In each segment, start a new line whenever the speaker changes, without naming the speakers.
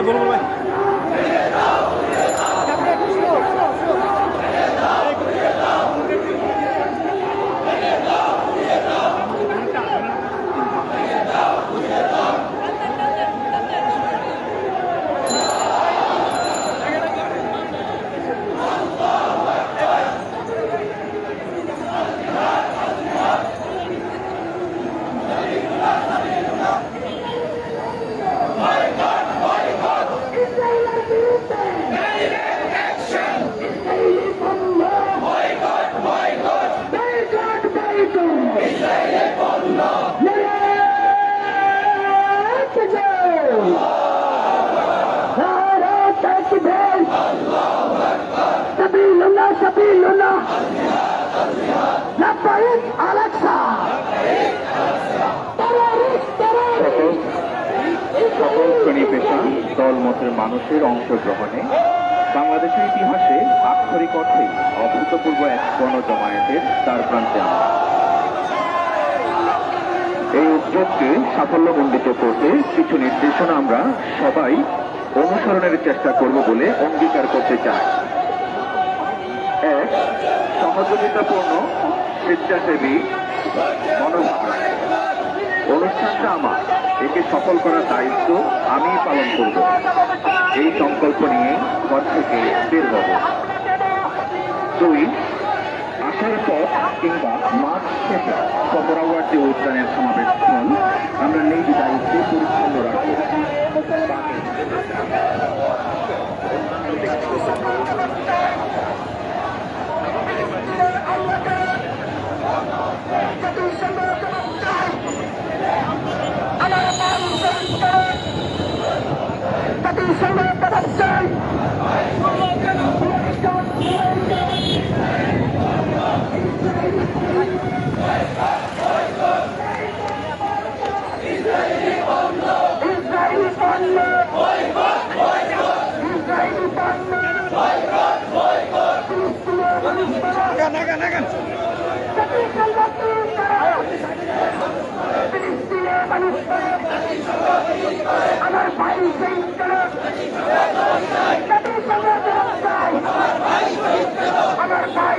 বলবো ভাই সকল শ্রেণী পেশা দলমতের মানুষের অংশগ্রহণে বাংলাদেশের ইতিহাসে আক্ষরিক অর্থে অভূতপূর্ব এক গণজমায়েতের দ্বার প্রান্তে এই উদ্যোগকে সাফল্যমণ্ডিত করতে কিছু নির্দেশনা আমরা সবাই অনুসরণের চেষ্টা করব বলে অঙ্গীকার করতে চাই। এক, সহযোগিতাপূর্ণ স্বেচ্ছাসেবী মনোভাব। অনুষ্ঠানটা আমার, একে সফল করার দায়িত্ব আমি পালন করব, এই সংকল্প নিয়ে ঘর থেকে বের হব। দুই, আসার পথ কিংবা মাঠ থেকে সোহরাওয়ার্দী উদ্যানের সমাবেশ স্থল আমরা নিজ দায়িত্বে পরিচ্ছন্ন রাখব।
আমার ভাই আমার ভাই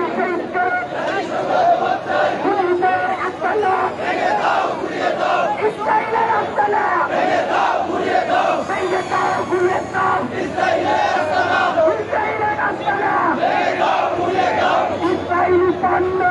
ইসরায়েলের আস্তানা ভেঙে দাও ঘুরিয়ে দাও ইসরায়েলের আস্তানা ইসরায়েলি পণ্য